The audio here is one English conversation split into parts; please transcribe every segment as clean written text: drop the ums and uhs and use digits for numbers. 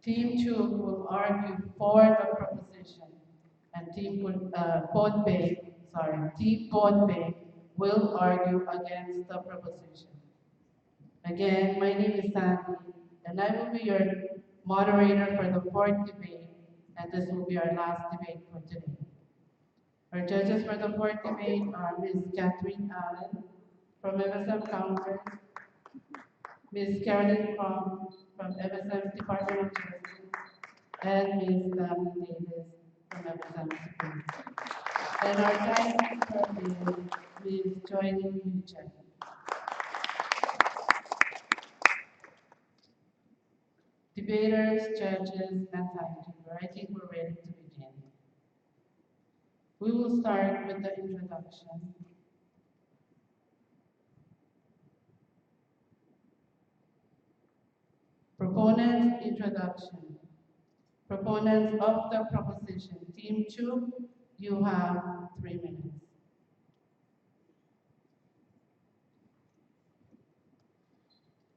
Team Chuuk will argue for the proposition, and Team Pohnpei will argue against the proposition. Again, my name is Sandy, and I will be your moderator for the fourth debate, and this will be our last debate for today. Our judges for the fourth debate are Ms. Catherine Allen from MSM Council, Ms. Carolyn from MSM's Department of Justice, and Ms. Tammy Davis from MSM Supreme. And our guide expert is Ms. Joyny Yuchen. Debaters, judges, and timekeeper, I think we're ready to begin. We will start with the introduction. Proponents' introduction. Proponents of the proposition. Team Chuuk, you have 3 minutes.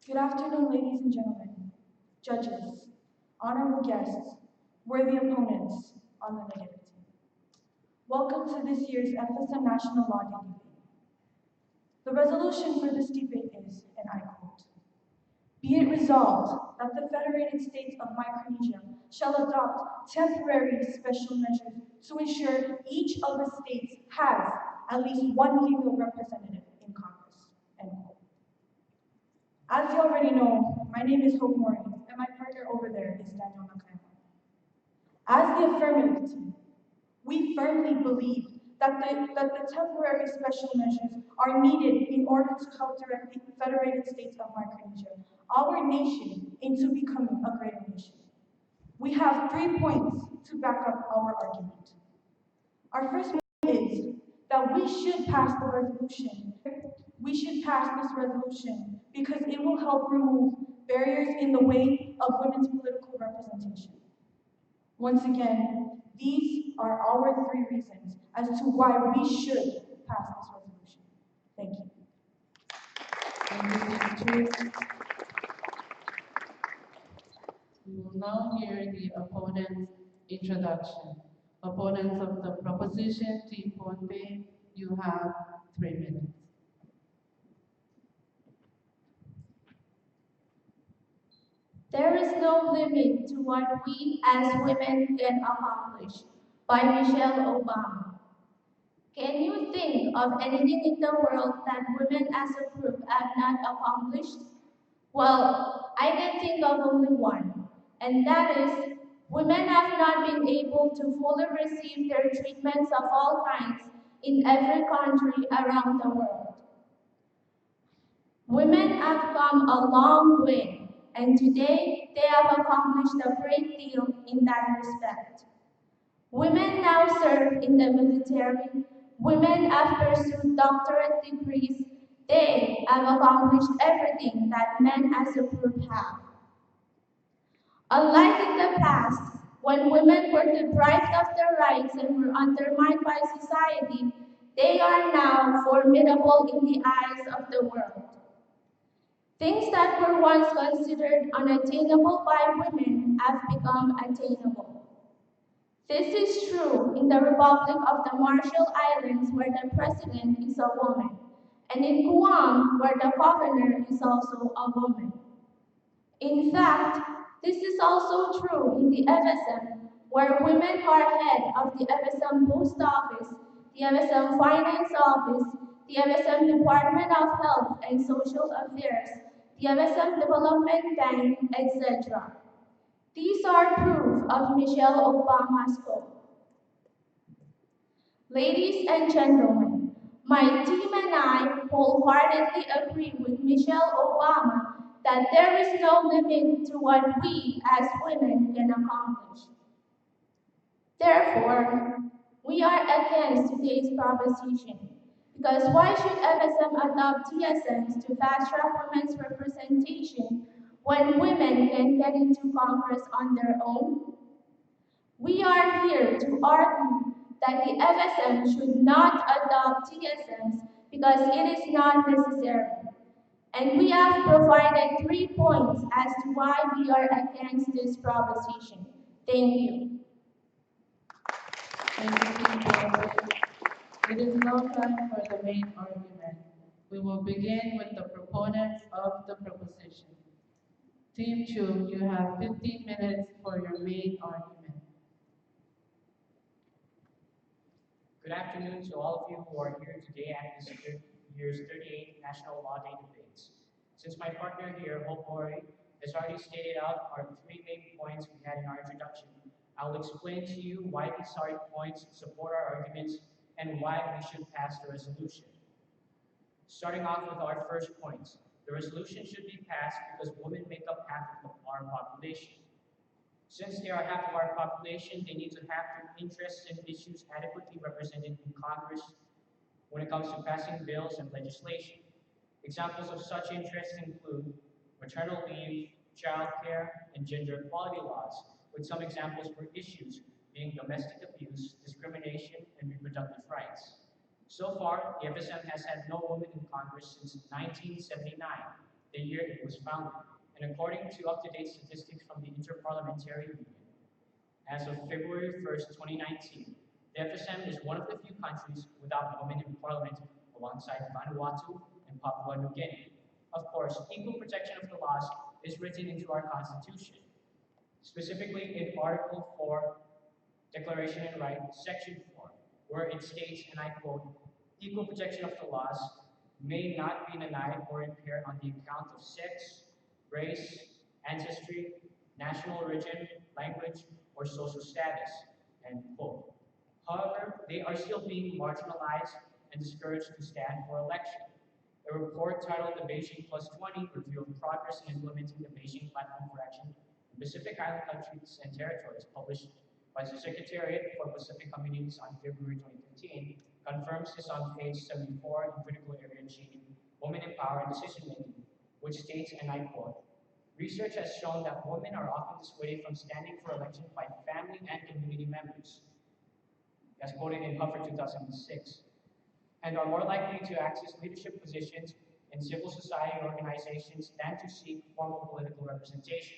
Good afternoon, ladies and gentlemen, judges, honorable guests, worthy opponents on the negative team. Welcome to this year's FSM National Law Day debate. The resolution for this debate is, and I quote, "Be it resolved that the Federated States of Micronesia shall adopt temporary special measures to ensure each of the states has at least one female representative in Congress," end quote. As you already know, my name is Hope Mori, and my partner over there is Daniel Nakaimo. As the affirmative team, we firmly believe that the temporary special measures are needed in order to help direct the Federated States of Micronesia, our nation, into becoming a greater nation. We have 3 points to back up our argument. Our first point is that we should pass the resolution. We should pass this resolution because it will help remove barriers in the way of women's political representation. Once again, these are our 3 reasons as to why we should pass this resolution. Thank you. Thank you, Ms. Chuuk. We will now hear the opponent's introduction. Opponents of the proposition, Team Pohnpei, you have 3 minutes. There is no limit to what we as women can accomplish, by Michelle Obama. Can you think of anything in the world that women as a group have not accomplished? Well, I can think of only one, and that is women have not been able to fully receive their treatments of all kinds in every country around the world. Women have come a long way, and today they have accomplished a great deal in that respect. Women now serve in the military. Women have pursued doctorate degrees. They have accomplished everything that men as a group have. Unlike in the past, when women were deprived of their rights and were undermined by society, they are now formidable in the eyes of the world. Things that were once considered unattainable by women have become attainable. This is true in the Republic of the Marshall Islands, where the president is a woman, and in Guam, where the governor is also a woman. In fact, this is also true in the FSM, where women are head of the FSM Post Office, the FSM Finance Office, the FSM Department of Health and Social Affairs, the FSM Development Bank, etc. These are proof of Michelle Obama's quote. Ladies and gentlemen, my team and I wholeheartedly agree with Michelle Obama that there is no limit to what we as women can accomplish. Therefore, we are against today's proposition, because why should FSM adopt TSMs to fast-track women's representation when women can get into Congress on their own? We are here to argue that the FSM should not adopt TSMs because it is not necessary. And we have provided 3 points as to why we are against this proposition. Thank you. Thank you, Team Pohnpei. It is now time for the main argument. We will begin with the proponents of the proposition. Team Chuuk, you have 15 minutes for your main argument. Good afternoon to all of you who are here today at this year's 38th National Law Day debates. Since my partner here, Hope Ori, has already stated out our 3 main points we had in our introduction, I will explain to you why these points support our arguments and why we should pass the resolution. Starting off with our first point, the resolution should be passed because women make up half of our population. Since they are half of our population, they need to have their interests and issues adequately represented in Congress when it comes to passing bills and legislation. Examples of such interests include maternal leave, child care, and gender equality laws, with some examples for issues being domestic abuse, discrimination, and reproductive rights. So far, the FSM has had no woman in Congress since 1979, the year it was founded, and according to up-to-date statistics from the Interparliamentary Union, as of February 1st, 2019, the FSM is one of the few countries without women in parliament alongside Vanuatu and Papua New Guinea. Of course, equal protection of the laws is written into our Constitution, specifically in Article 4, Declaration and Right, Section 4, where it states, and I quote, "Equal protection of the laws may not be denied or impaired on the account of sex, race, ancestry, national origin, language, or social status," end quote. However, they are still being marginalized and discouraged to stand for election. A report titled the Beijing Plus 20 Review of Progress in Implementing the Beijing Platform for Action in Pacific Island Countries and Territories, published by the Secretariat for Pacific Communities on February 2015, confirms this on page 74 in critical area G, Women in Power and Decision Making, which states, and I quote, "Research has shown that women are often dissuaded from standing for election by family and community members," as quoted in Huffer 2006, "and are more likely to access leadership positions in civil society organizations than to seek formal political representation.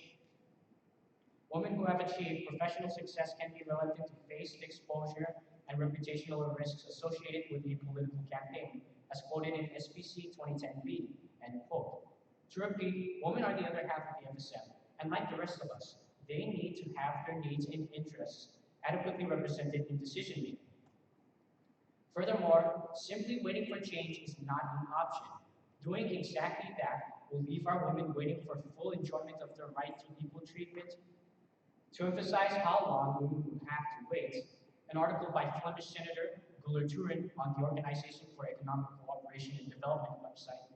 Women who have achieved professional success can be reluctant to face the exposure and reputational risks associated with a political campaign, as quoted in SPC 2010B," end quote. To repeat, women are the other half of the FSM, and like the rest of us, they need to have their needs and interests adequately represented in decision making. Furthermore, simply waiting for change is not an option. Doing exactly that will leave our women waiting for full enjoyment of their right to equal treatment. To emphasize how long women will have to wait, an article by Flemish Senator Guler Turin on the Organization for Economic Cooperation and Development website,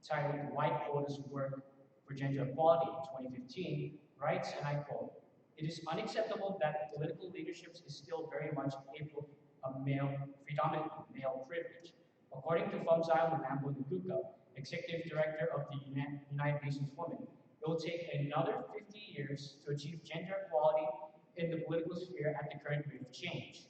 titled "Why Quotas Work for Gender Equality" in 2015, writes, and I quote, "It is unacceptable that political leadership is still very much a predominantly male privilege." According to Famzile Mambo Nguka, Executive Director of the United Nations Women, it will take another 50 years to achieve gender equality in the political sphere at the current rate of change.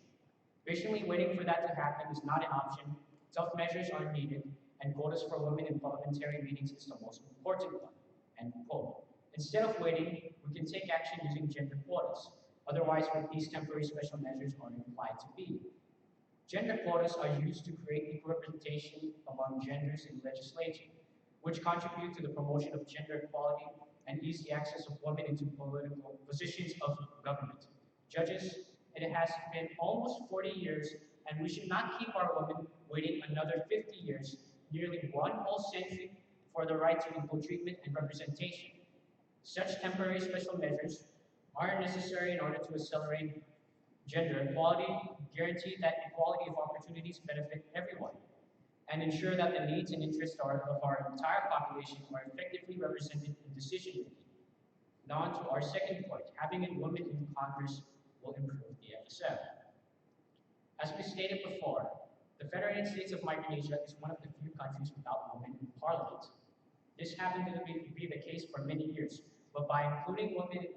Patiently waiting for that to happen is not an option. Tough measures are needed, and quotas for women in parliamentary meetings is the most important one, end quote. Instead of waiting, we can take action using gender quotas, otherwise what these temporary special measures are implied to be. Gender quotas are used to create equal representation among genders in legislation, which contribute to the promotion of gender equality and ease the access of women into political positions of government. Judges, it has been almost 40 years, and we should not keep our women waiting another 50 years, nearly one whole century, for the right to equal treatment and representation. Such temporary special measures are necessary in order to accelerate gender equality, guarantee that equality of opportunities benefit everyone, and ensure that the needs and interests of our entire population are effectively represented in decision making. Now on to our second point, having a woman in Congress will improve the FSM. As we stated before, the Federated States of Micronesia is one of the few countries without women in parliament. This happened to be the case for many years, but by including women,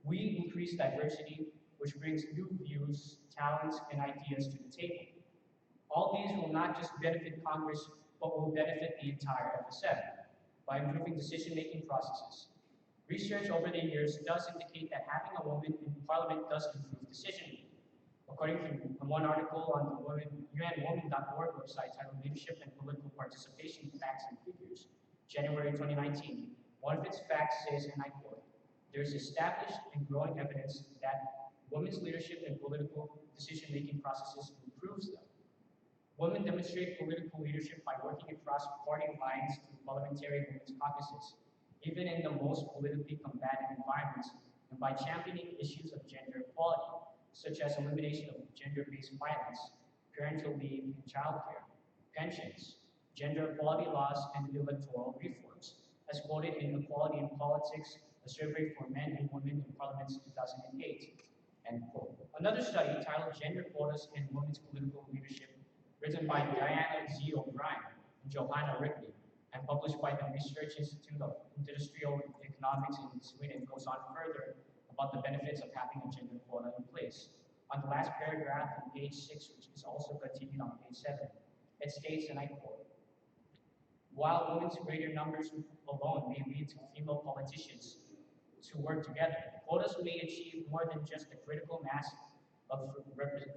we increase diversity, which brings new views, talents, and ideas to the table. All these will not just benefit Congress, but will benefit the entire FSM. by improving decision-making processes. Research over the years does indicate that having a woman in parliament does improve decision-making. According to one article on the UNWomen.org website titled Leadership and Political Participation Facts and Figures, January 2019, one of its facts says, and I quote, "There is established and growing evidence that women's leadership and political decision-making processes improves them. Women demonstrate political leadership by working across party lines through parliamentary women's caucuses, even in the most politically combative environments, and by championing issues of gender equality, such as elimination of gender-based violence, parental leave and childcare, pensions, gender equality laws, and electoral reforms, as quoted in Equality in Politics, a survey for men and women in parliaments 2008. End quote. Another study titled Gender Quotas in Women's Political Leadership, written by Diana Z. O'Brien and Johanna Ripley, and published by the Research Institute of Industrial Economics in Sweden, goes on further about the benefits of having a gender quota in place. On the last paragraph on page 6, which is also continued on page 7, it states, and I quote, "While women's greater numbers alone may lead to female politicians to work together, quotas may achieve more than just the critical mass of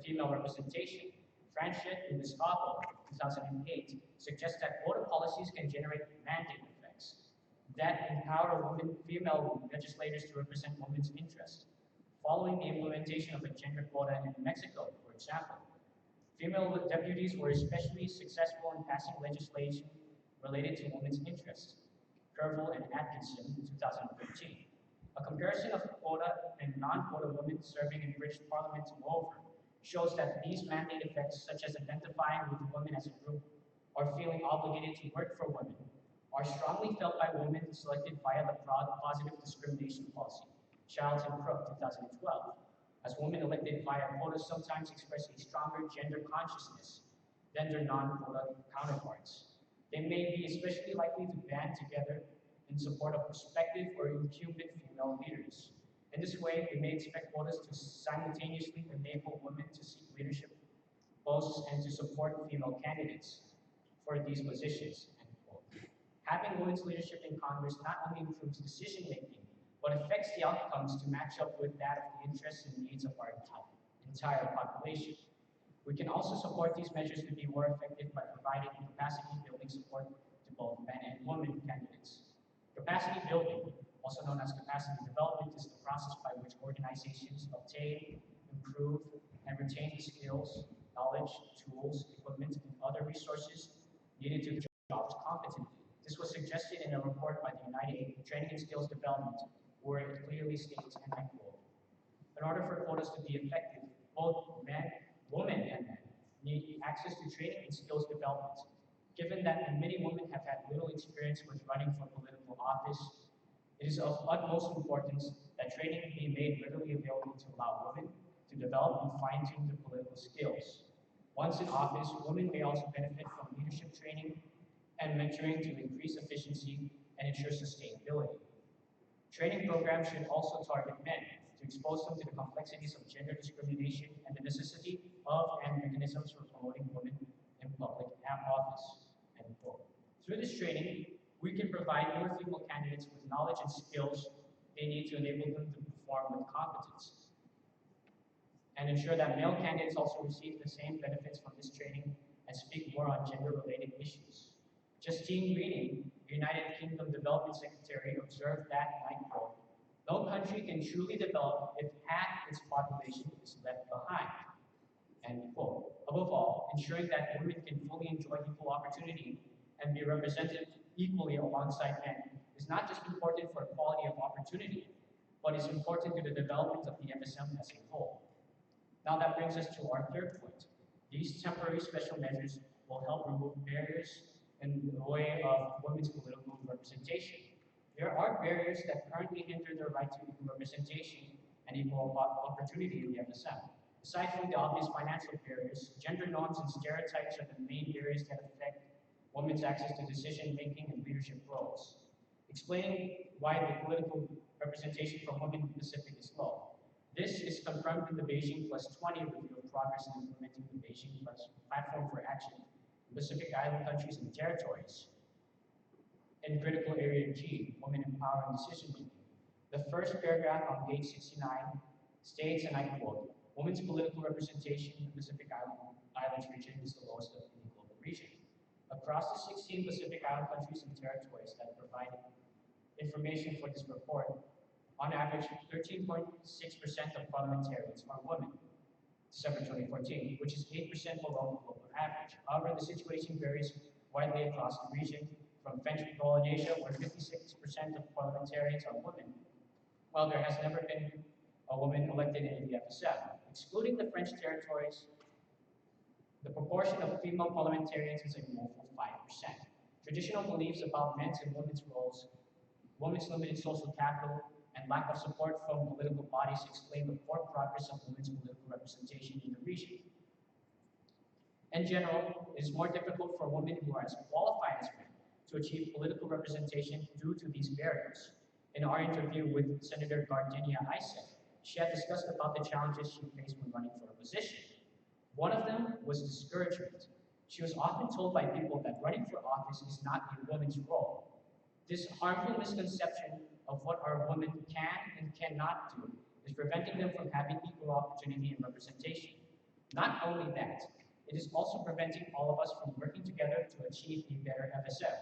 female representation. Franchett in the Scotland 2008 suggests that quota policies can generate mandate effects that empower female legislators to represent women's interests. Following the implementation of a gender quota in Mexico, for example, female deputies were especially successful in passing legislation related to women's interests. Kervil and Atkinson, 2013. A comparison of quota and non-quota women serving in British Parliament, moreover, shows that these mandate effects, such as identifying with women as a group or feeling obligated to work for women, are strongly felt by women selected via the positive discrimination policy, Childs and Crook, 2012, as women elected via quotas sometimes express a stronger gender consciousness than their non-quota counterparts. They may be especially likely to band together in support of prospective or incumbent female leaders. In this way, we may expect quotas to simultaneously enable women to seek leadership posts and to support female candidates for these positions." End quote. Having women's leadership in Congress not only improves decision-making, but affects the outcomes to match up with that of the interests and needs of our entire population. We can also support these measures to be more effective by providing capacity-building support to both men and women candidates. Capacity building, also known as capacity development, is the process by which organizations obtain, improve, and retain the skills, knowledge, tools, equipment, and other resources needed to do jobs competently. This was suggested in a report by the United Training and Skills Development, where it clearly states, and I quote, "In order for quotas to be effective, both women and men need access to training and skills development. Given that many women have had little experience with running for political office, it is of utmost importance that training be made readily available to allow women to develop and fine-tune their political skills. Once in office, women may also benefit from leadership training and mentoring to increase efficiency and ensure sustainability. Training programs should also target men to expose them to the complexities of gender discrimination and the necessity of and mechanisms for promoting women in public office." End quote. Through this training, we can provide more female candidates with knowledge and skills they need to enable them to perform with competence, and ensure that male candidates also receive the same benefits from this training and speak more on gender-related issues. Justine Greening, United Kingdom Development Secretary, observed that, and I quote, "No country can truly develop if half its population is left behind." End quote. Above all, ensuring that women can fully enjoy equal opportunity and be represented equally alongside men is not just important for equality of opportunity, but is important to the development of the MSM as a whole. Now that brings us to our third point. These temporary special measures will help remove barriers in the way of women's political representation. There are barriers that currently hinder their right to equal representation and equal opportunity in the MSM. Aside from the obvious financial barriers, gender norms and stereotypes are the main barriers that affect women's access to decision-making and leadership roles. Explaining why the political representation for women in the Pacific is low. This is confirmed in the Beijing +20 review of progress in implementing the Beijing Platform for Action in Pacific Island countries and territories. In critical area G, women empowering decision making, the first paragraph on page 69 states, and I quote, women's political representation in the Pacific Islands region is the lowest of any global region. Across the 16 Pacific Island countries and territories that provide information for this report, on average, 13.6% of parliamentarians are women. December 2014, which is 8% below the global average. However, the situation varies widely across the region, from French Polynesia, where 56% of parliamentarians are women, while there has never been a woman elected in the FSM. Excluding the French territories, the proportion of female parliamentarians is a woeful 5%. Traditional beliefs about men's and women's roles, women's limited social capital, and lack of support from political bodies explain the poor progress of women's political representation in the region. In general, it is more difficult for women who are as qualified as men to achieve political representation due to these barriers. In our interview with Senator Gardenia Isaac, she had discussed about the challenges she faced when running for a position. One of them was discouragement. She was often told by people that running for office is not a woman's role. This harmful misconception of what our women can and cannot do is preventing them from having equal opportunity and representation. Not only that, it is also preventing all of us from working together to achieve a better FSM.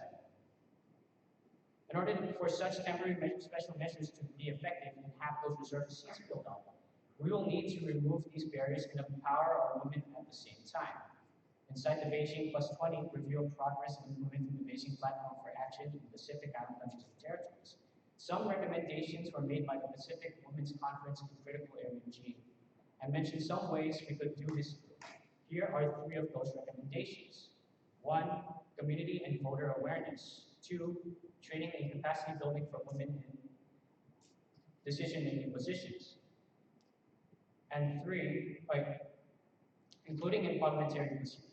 In order for such temporary special measures to be effective and have those reserved seats filled up, we will need to remove these barriers and empower our women at the same time. Inside the Beijing Plus 20 review of progress and implementing the Beijing Platform for Action in the Pacific Island countries and territories, some recommendations were made by the Pacific Women's Conference in Critical Area G, and mentioned some ways we could do this. Here are 3 of those recommendations. 1, community and voter awareness. 2, training and capacity building for women in decision-making positions. And 3, including in parliamentary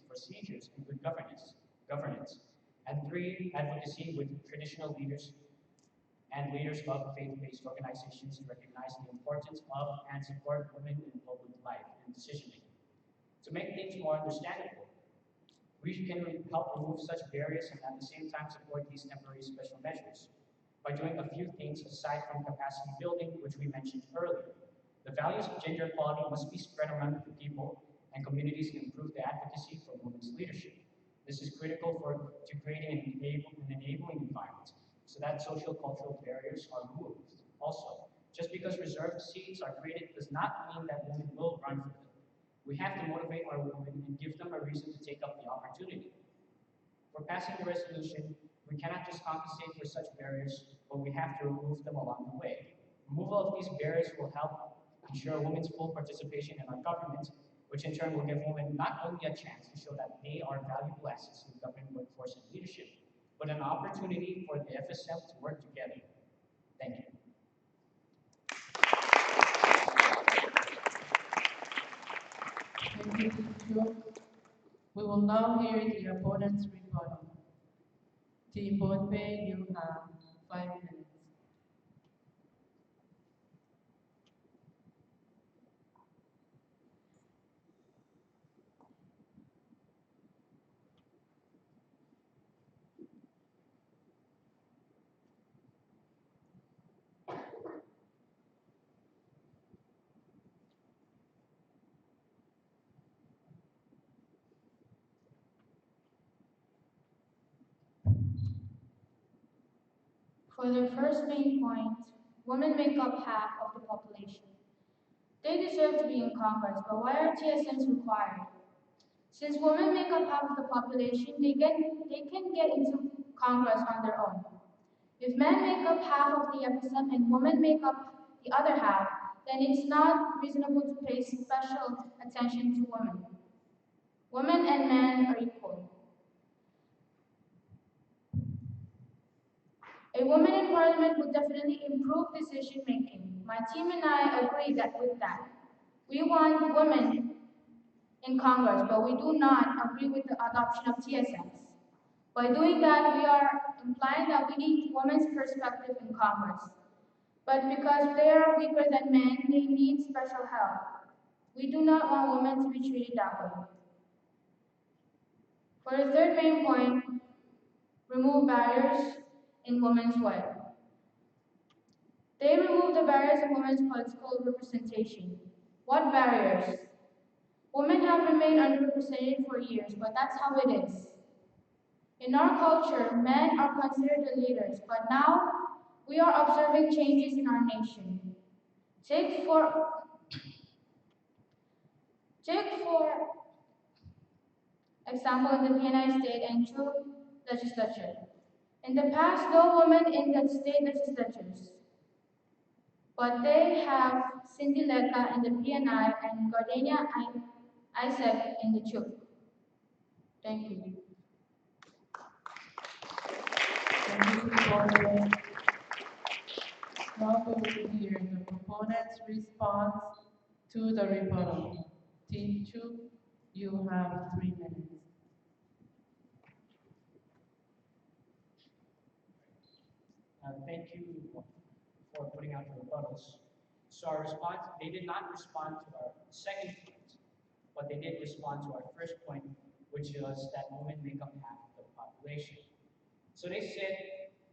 procedures and good governance. And 3, advocacy with traditional leaders and leaders of faith-based organizations to recognize the importance of and support women in public life and decision-making. To make things more understandable, we can help remove such barriers and at the same time support these temporary special measures by doing a few things aside from capacity building, which we mentioned earlier. The values of gender equality must be spread among the people and communities to improve the advocacy for women's leadership. This is critical to creating an enabling environment so that social cultural barriers are removed. Also, just because reserved seats are created does not mean that women will run for them. We have to motivate our women and give them a reason to take up the opportunity. For passing the resolution, we cannot just compensate for such barriers, but we have to remove them along the way. Removal of these barriers will help ensure women's full participation in our government, which in turn will give women not only a chance to show that they are valuable assets in the government workforce and leadership, but an opportunity for the FSM to work together. Thank you. Thank you, Mr. Chuuk. We will now hear the opponent's rebuttal. Team Pohnpei, you have 5 minutes. For their first main point, women make up half of the population. They deserve to be in Congress, but why are TSMs required? Since women make up half of the population, they can get into Congress on their own. If men make up half of the FSM and women make up the other half, then it's not reasonable to pay special attention to women. Women and men are equal. A woman in parliament would definitely improve decision making. My team and I agree with that. We want women in Congress, but we do not agree with the adoption of TSMs. By doing that, we are implying that we need women's perspective in Congress. But because they are weaker than men, they need special help. We do not want women to be treated that way. For the third main point, remove barriers. in women's way. They removed the barriers of women's political representation. What barriers? Women have remained underrepresented for years, but that's how it is. In our culture, men are considered the leaders, but now we are observing changes in our nation. Take for example in the United States and Chuuk legislature. In the past, no women in the state legislatures, but they have Cindy Leka in the PNI and Gardenia Isaac in the Chuuk. Thank you. Thank you, Pohnpei. Now we will hear the proponent's response to the rebuttal. Team Chuuk, you have 3 minutes. Thank you for putting out your rebuttals. So our response, they did not respond to our second point, but they did respond to our first point, which was that women make up half of the population. So they said,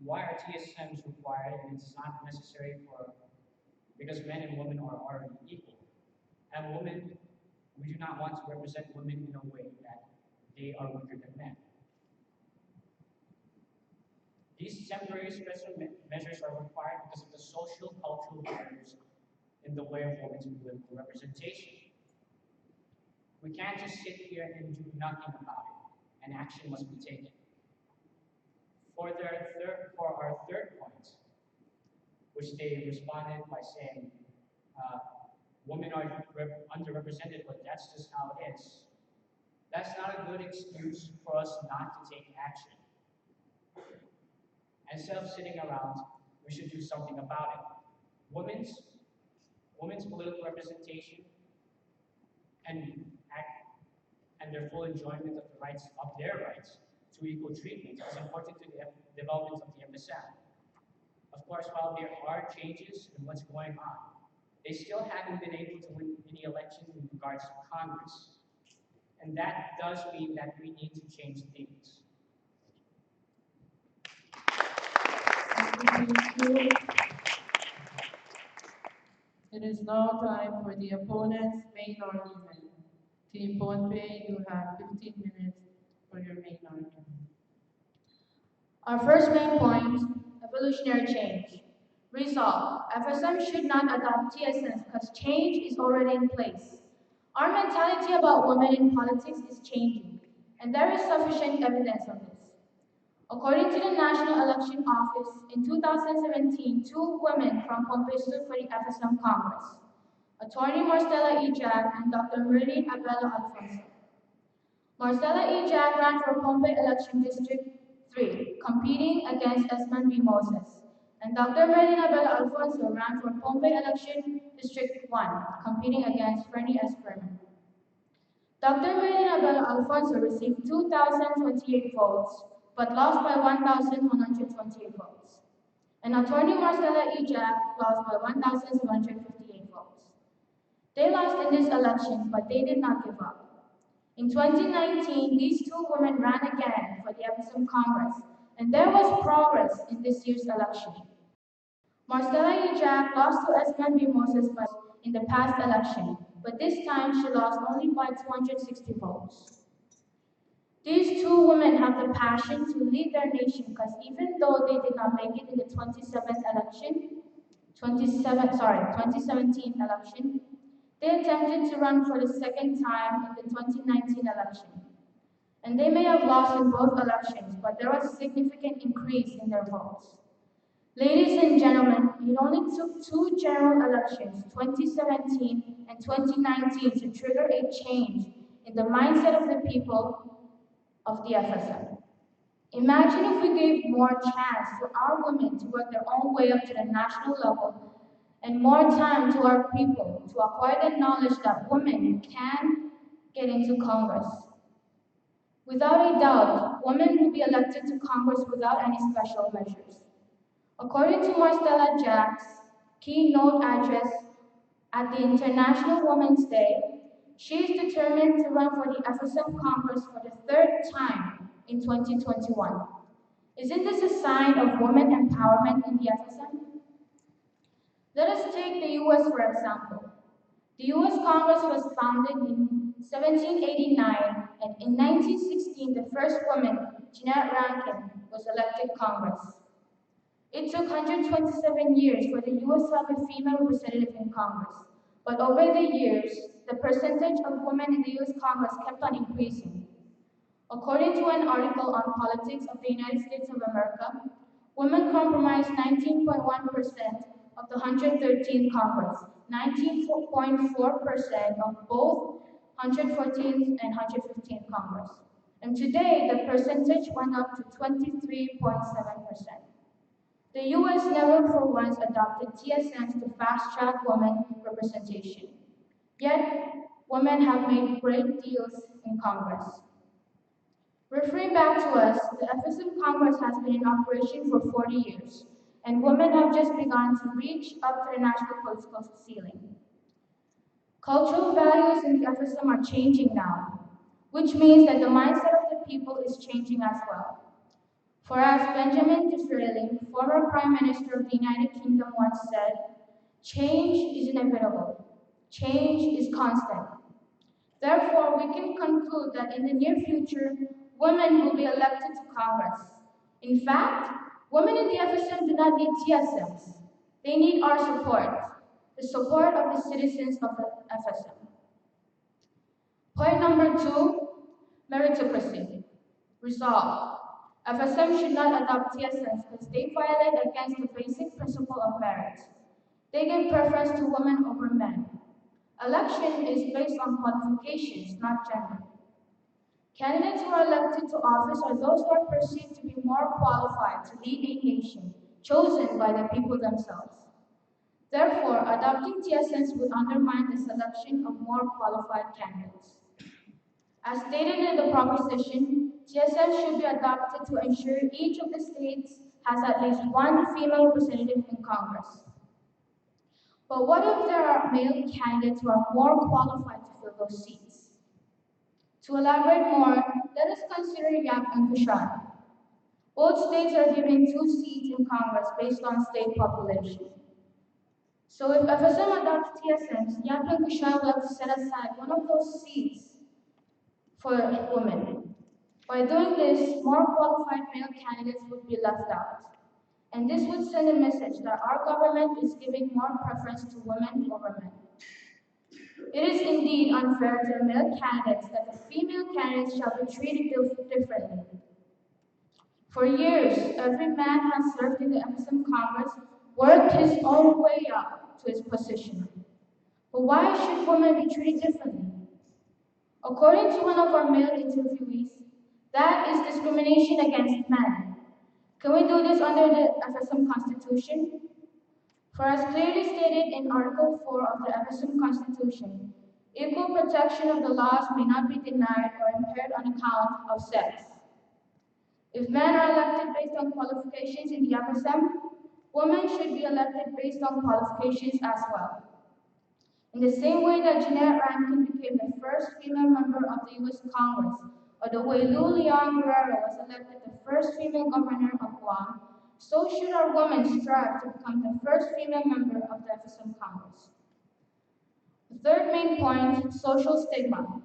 why are TSMs required and it's not necessary because men and women are already equal. And women, we do not want to represent women in a way that they are weaker than men. These temporary special measures are required because of the social cultural barriers in the way of women's political representation. We can't just sit here and do nothing about it, and action must be taken. For our third point, which they responded by saying, women are underrepresented, but that's just how it is. That's not a good excuse for us not to take action. Instead of sitting around, we should do something about it. Women's political representation and their full enjoyment of their rights to equal treatment is important to the development of the FSM. Of course, while there are changes in what's going on, they still haven't been able to win any elections in regards to Congress. And that does mean that we need to change things. It is now time for the opponent's main argument. Team Pohnpei, you have 15 minutes for your main argument. Our first main point, evolutionary change. Resolve, FSM should not adopt TSNs because change is already in place. Our mentality about women in politics is changing, and there is sufficient evidence of this. According to the National Election Office, in 2017, 2 women from Pohnpei stood for the FSM Congress, Attorney Marcela E. Jack and Dr. Marilyn Abella Alfonso. Marcela E. Jack ran for Pohnpei Election District 3, competing against Esman B. Moses, and Dr. Marilyn Abella Alfonso ran for Pohnpei Election District 1, competing against Fernie S. Kerman. Dr. Marilyn Abella Alfonso received 2,028 votes, but lost by 1,128 votes. And Attorney Marcela E. Jack lost by 1,758 votes. They lost in this election, but they did not give up. In 2019, these 2 women ran again for the FSM Congress, and there was progress in this year's election. Marcela E. Jack lost to Esman B. Moses in the past election, but this time she lost only by 260 votes. These 2 women have the passion to lead their nation because even though they did not make it in the 2017 election, they attempted to run for the second time in the 2019 election. And they may have lost in both elections, but there was a significant increase in their votes. Ladies and gentlemen, it only took 2 general elections, 2017 and 2019, to trigger a change in the mindset of the people of the FSM. Imagine if we gave more chance to our women to work their own way up to the national level and more time to our people to acquire the knowledge that women can get into Congress. Without a doubt, women will be elected to Congress without any special measures. According to Marcela Jack's keynote address at the International Women's Day, she is determined to run for the FSM Congress for the 3rd time in 2021. Isn't this a sign of women empowerment in the FSM? Let us take the US for example. The US Congress was founded in 1789, and in 1916, the first woman, Jeanette Rankin, was elected Congress. It took 127 years for the US to have a female representative in Congress, but over the years, the percentage of women in the US Congress kept on increasing. According to an article on politics of the United States of America, women comprised 19.1% of the 113th Congress, 19.4% of both 114th and 115th Congress. And today, the percentage went up to 23.7%. The US never for once adopted TSMs to fast-track women representation. Yet, women have made great deals in Congress. Referring back to us, the FSM Congress has been in operation for 40 years, and women have just begun to reach up to the national political ceiling. Cultural values in the FSM are changing now, which means that the mindset of the people is changing as well. For as Benjamin Disraeli, former Prime Minister of the United Kingdom, once said, change is inevitable. Change is constant. Therefore, we can conclude that in the near future, women will be elected to Congress. In fact, women in the FSM do not need TSMs. They need our support, the support of the citizens of the FSM. Point number 2, meritocracy. Resolved. FSM should not adopt TSMs because they violate against the basic principle of merit. They give preference to women over men. Election is based on qualifications, not gender. Candidates who are elected to office are those who are perceived to be more qualified to lead a nation, chosen by the people themselves. Therefore, adopting TSNs would undermine the selection of more qualified candidates. As stated in the proposition, TSNs should be adopted to ensure each of the states has at least one female representative in Congress. But what if there are male candidates who are more qualified to fill those seats? To elaborate more, let us consider Yap and Kushan. Both states are given 2 seats in Congress based on state population. So if FSM adopts TSMs, Yap and Kushan will have to set aside one of those seats for women. By doing this, more qualified male candidates would be left out. And this would send a message that our government is giving more preference to women over men. It is indeed unfair to the male candidates that the female candidates shall be treated differently. For years, every man has served in the FSM Congress, worked his own way up to his position. But why should women be treated differently? According to one of our male interviewees, that is discrimination against men. Can we do this under the FSM Constitution? For as clearly stated in Article 4 of the FSM Constitution, equal protection of the laws may not be denied or impaired on account of sex. If men are elected based on qualifications in the FSM, women should be elected based on qualifications as well. In the same way that Jeanette Rankin became the first female member of the US Congress, or the way Lou Leon Guerrero was elected the first female governor of Guam, so should our women strive to become the first female member of the FSM Congress. The third main point, social stigma.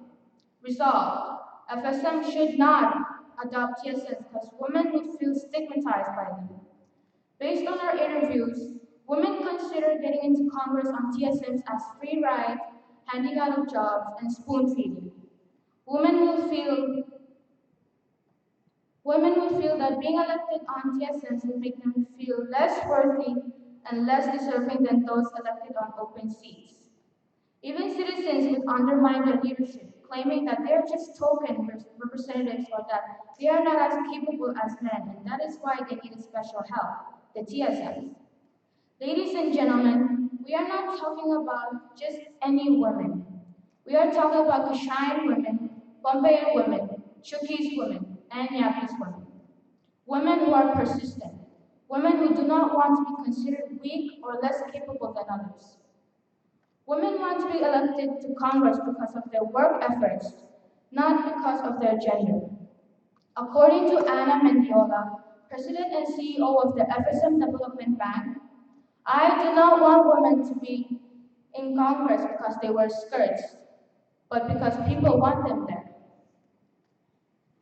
Resolved, FSM should not adopt TSS because women would feel stigmatized by them. Based on our interviews, women consider getting into Congress on TSMs as free ride, handing out of jobs, and spoon feeding. Women will feel that being elected on TSMs will make them feel less worthy and less deserving than those elected on open seats. Even citizens would undermine their leadership, claiming that they are just token representatives or that they are not as capable as men, and that is why they need special help, the TSMs. Ladies and gentlemen, we are not talking about just any women. We are talking about Kushan women, Pohnpei women, Chuukese women, and Yapese women. Women who are persistent. Women who do not want to be considered weak or less capable than others. Women want to be elected to Congress because of their work efforts, not because of their gender. According to Anna Mendiola, President and CEO of the FSM Development Bank, I do not want women to be in Congress because they wear skirts, but because people want them there.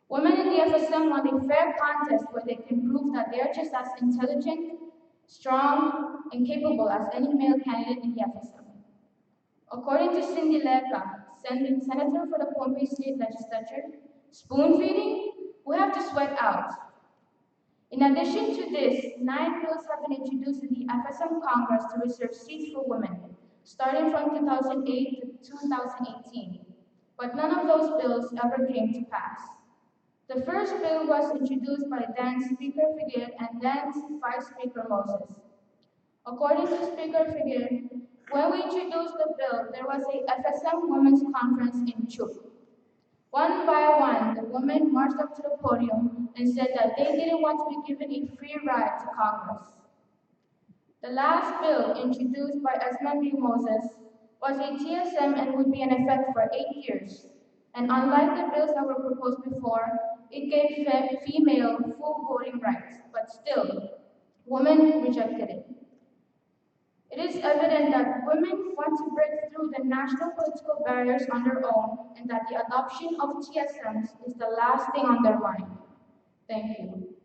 Women in the FSM want a fair contest where they can prove that they are just as intelligent, strong, and capable as any male candidate in the FSM. According to Cindy Leka, Senator for the Pohnpei State Legislature, spoon feeding, we have to sweat out. In addition to this, 9 bills have been introduced in the FSM Congress to reserve seats for women, starting from 2008 to 2018. But none of those bills ever came to pass. The first bill was introduced by then Speaker Figueroa and then Vice Speaker Moses. According to Speaker Figueroa, when we introduced the bill, there was a FSM Women's Conference in Chuuk. One by one, the women marched up to the podium and said that they didn't want to be given a free ride to Congress. The last bill, introduced by Esmond B. Moses, was a TSM and would be in effect for 8 years. And unlike the bills that were proposed before, it gave female full voting rights, but still, women rejected it. It is evident that women want to break through the national political barriers on their own and that the adoption of TSMs is the last thing on their mind. Thank you.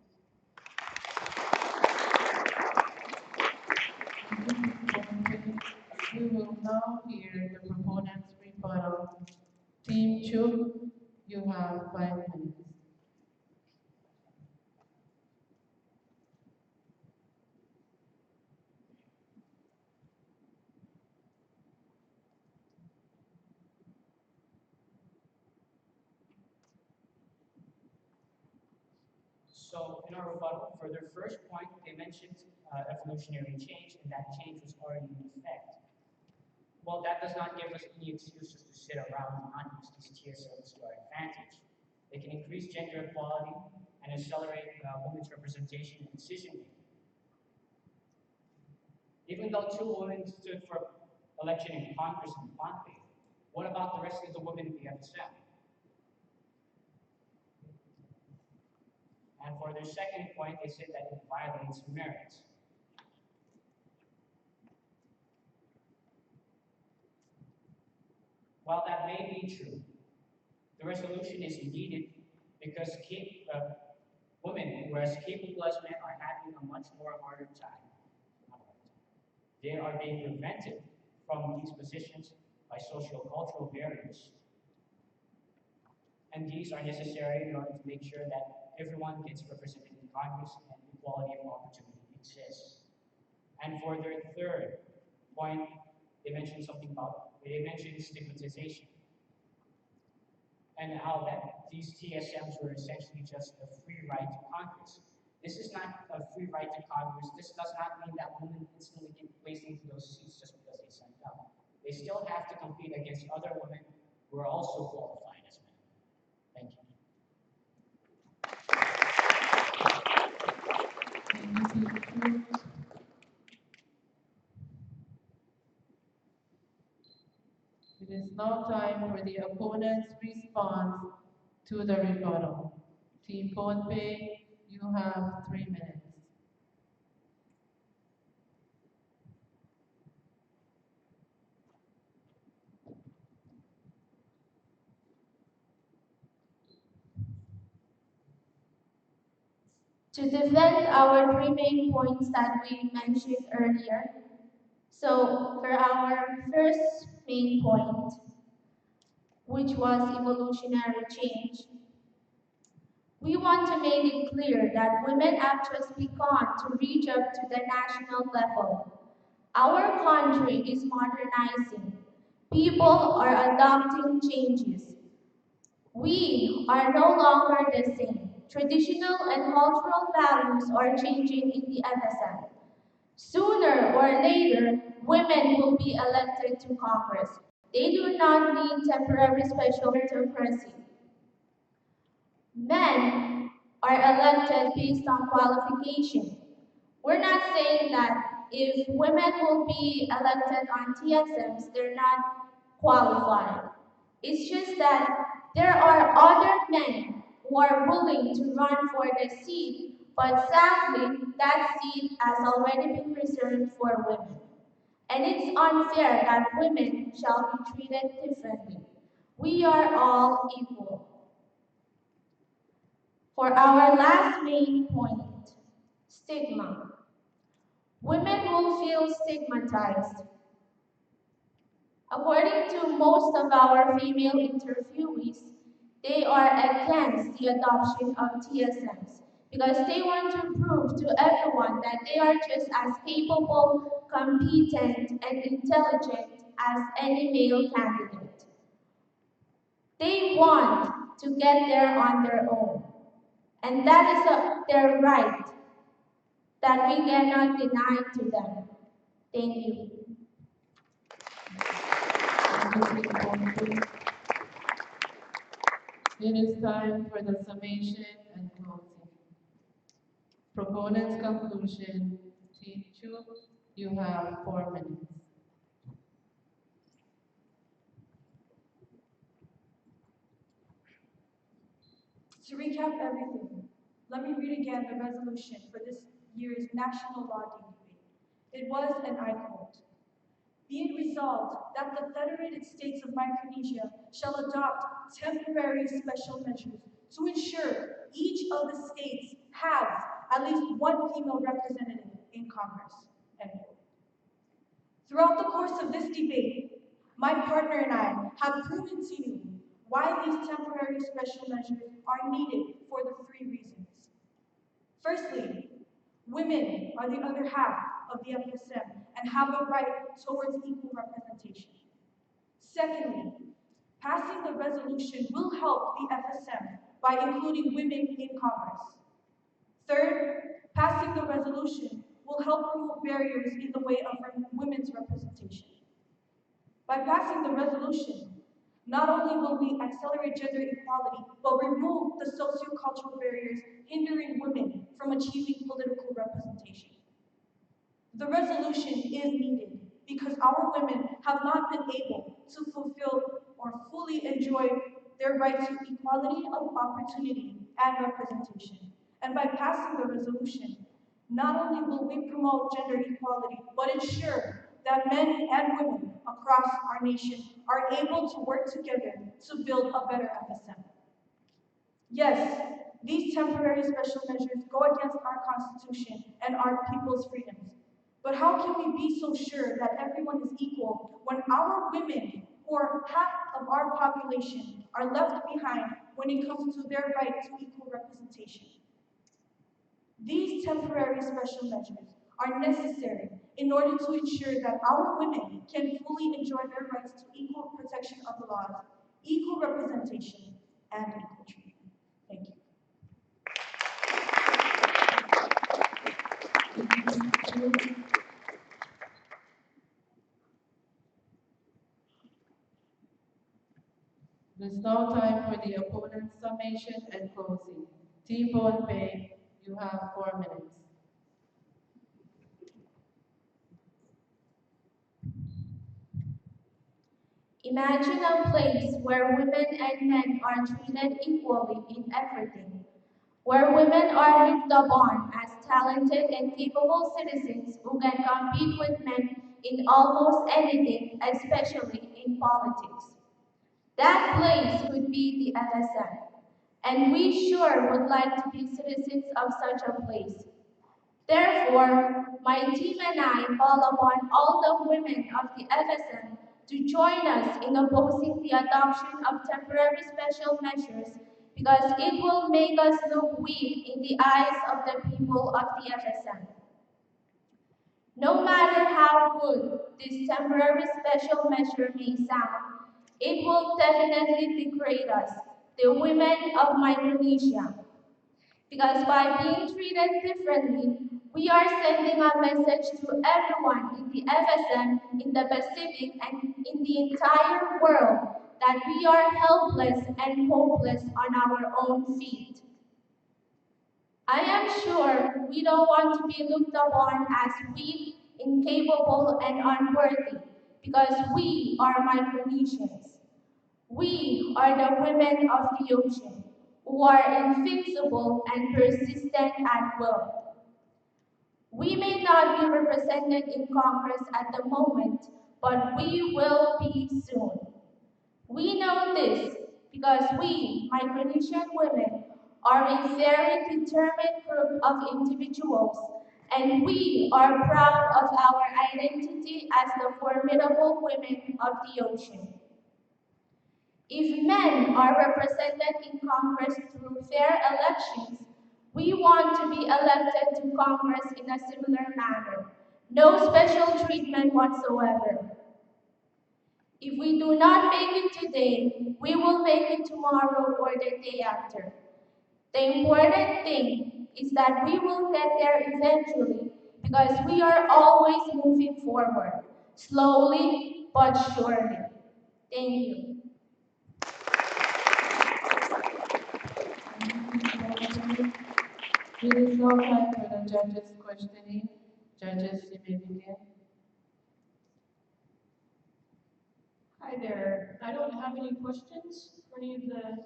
We will now hear the proponent's rebuttal. Team Chuuk, you have 5 minutes. So in our rebuttal, for their first point, they mentioned evolutionary change, and that change was already in effect. Well, that does not give us any excuses to sit around and not use these TSLs to our advantage. They can increase gender equality and accelerate women's representation and decision making. Even though 2 women stood for election in Congress in Pohnpei, what about the rest of the women in the FSM? And for their second point, they said that it violates merit. While that may be true, the resolution is needed because women who are as capable as men are having a much more harder time. They are being prevented from these positions by socio-cultural barriers. And these are necessary in order to make sure that everyone gets represented in Congress and equality of opportunity exists. And for their third point, they mentioned stigmatization and how that these TSMs were essentially just a free ride to Congress. This is not a free ride to Congress. This does not mean that women instantly get placed into those seats just because they signed up. They still have to compete against other women who are also qualified as men. Thank you. It is now time for the opponent's response to the rebuttal. Team Pohnpei, you have 3 minutes. To defend our 3 main points that we mentioned earlier, so for our first main point, which was evolutionary change, we want to make it clear that women actors began to reach up to the national level. Our country is modernizing. People are adopting changes. We are no longer the same. Traditional and cultural values are changing in the FSM. Sooner or later, women will be elected to Congress. They do not need temporary special meritocracy. Men are elected based on qualification. We're not saying that if women will be elected on TSMs, they're not qualified. It's just that there are other men who are willing to run for the seat But sadly, that seat has already been reserved for women. And it's unfair that women shall be treated differently. We are all equal. For our last main point, stigma. Women will feel stigmatized. According to most of our female interviewees, they are against the adoption of TSMs because they want to prove to everyone that they are just as capable, competent, and intelligent as any male candidate. They want to get there on their own, and that is their right that we cannot deny to them. Thank you. It is time for the summation and closing. Proponent's conclusion, Chuuk, you have 4 minutes. To recap everything, let me read again the resolution for this year's National Law Day debate. It was, and I quote, "Be it resolved that the Federated States of Micronesia shall adopt temporary special measures to ensure each of the states has at least one female representative in Congress." End quote. Throughout the course of this debate, my partner and I have proven to you why these temporary special measures are needed for the 3 reasons. Firstly, women are the other half of the FSM and have a right towards equal representation. Secondly, passing the resolution will help the FSM by including women in Congress. Third, passing the resolution will help remove barriers in the way of women's representation. By passing the resolution, not only will we accelerate gender equality, but remove the sociocultural barriers hindering women from achieving political representation. The resolution is needed because our women have not been able to fulfill or fully enjoy their right to equality of opportunity and representation. And by passing the resolution, not only will we promote gender equality, but ensure that men and women across our nation are able to work together to build a better FSM. Yes, these temporary special measures go against our Constitution and our people's freedoms. But how can we be so sure that everyone is equal when our women, who are half of our population, are left behind when it comes to their right to equal representation? These temporary special measures are necessary in order to ensure that our women can fully enjoy their rights to equal protection of the laws, equal representation, and equal treatment. Thank you. It is now time for the opponent's summation and closing. Team Pohnpei, you have 4 minutes. Imagine a place where women and men are treated equally in everything, where women are looked upon as talented and capable citizens who can compete with men in almost anything, especially in politics. That place would be the FSM, and we sure would like to be citizens of such a place. Therefore, my team and I call upon all the women of the FSM to join us in opposing the adoption of temporary special measures because it will make us look weak in the eyes of the people of the FSM. No matter how good this temporary special measure may sound, it will definitely degrade us, the women of Micronesia. Because by being treated differently, we are sending a message to everyone in the FSM, in the Pacific, and in the entire world that we are helpless and hopeless on our own feet. I am sure we don't want to be looked upon as weak, incapable, and unworthy because we are Micronesians. We are the women of the ocean. who are inflexible and persistent at will. We may not be represented in Congress at the moment, but we will be soon. We know this because we, Micronesian women, are a very determined group of individuals, and we are proud of our identity as the formidable women of the ocean. If men are represented in Congress through fair elections, we want to be elected to Congress in a similar manner. No special treatment whatsoever. If we do not make it today, we will make it tomorrow or the day after. The important thing is that we will get there eventually because we are always moving forward, slowly but surely. Thank you. It is now time for the judges' questioning. Judges, you may begin. Hi there. I don't have any questions for any of the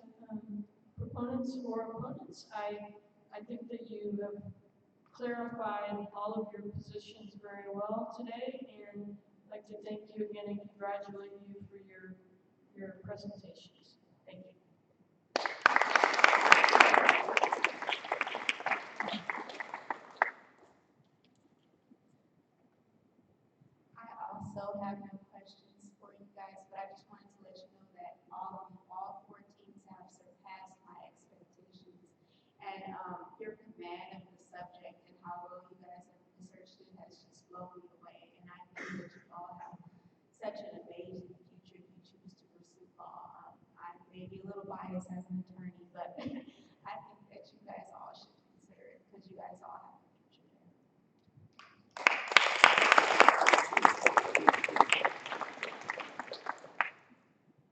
proponents or opponents. I think that you have clarified all of your positions very well today, and I'd like to thank you again and congratulate you for your presentations. Thank you. I also have no questions for you guys, but I just wanted to let you know that all four teams have surpassed my expectations. And your command of the subject and how well you guys have researched it has just blown me away. And I think that you all have such an amazing future if you choose to pursue law. I may be a little biased as an attorney, but I think that you guys all should consider it because you guys all have a future there.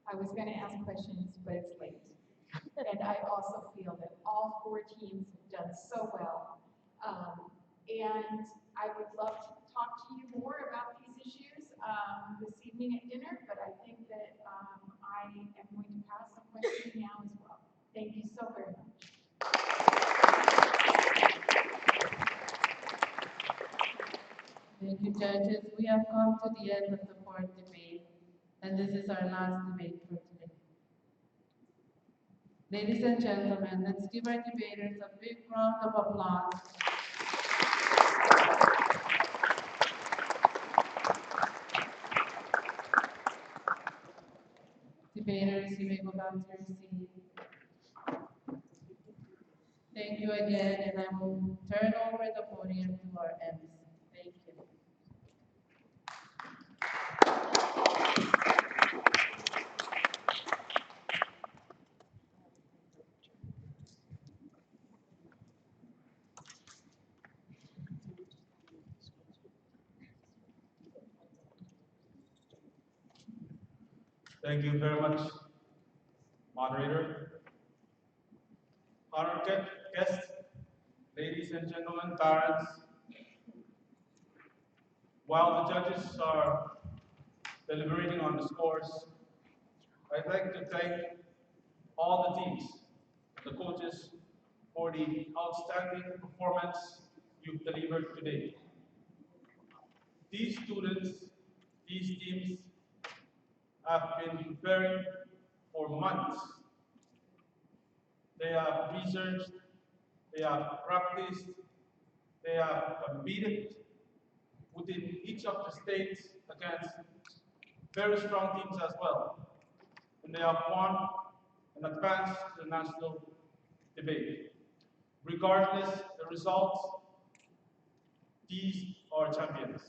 I was going to ask questions, but it's late. And I also feel that all four teams have done so well. And I would love to talk to you more about these issues this evening at dinner, but I think that I am going to pass some questioning now as well. Thank you so very much. Thank you, judges. We have come to the end of the fourth debate, and this is our last debate for today. Ladies and gentlemen, let's give our debaters a big round of applause. Debaters, you may go back to your seat. Thank you again, and I will turn over the podium to our MC. Thank you. Thank you very much, moderator. Honored guests, ladies and gentlemen, parents, while the judges are deliberating on the scores, I'd like to thank all the teams, the coaches, for the outstanding performance you've delivered today. These students, these teams have been preparing for months. They have researched, they have practiced, they have competed within each of the states against very strong teams as well. And they have won and advanced to the national debate. Regardless the results, these are champions.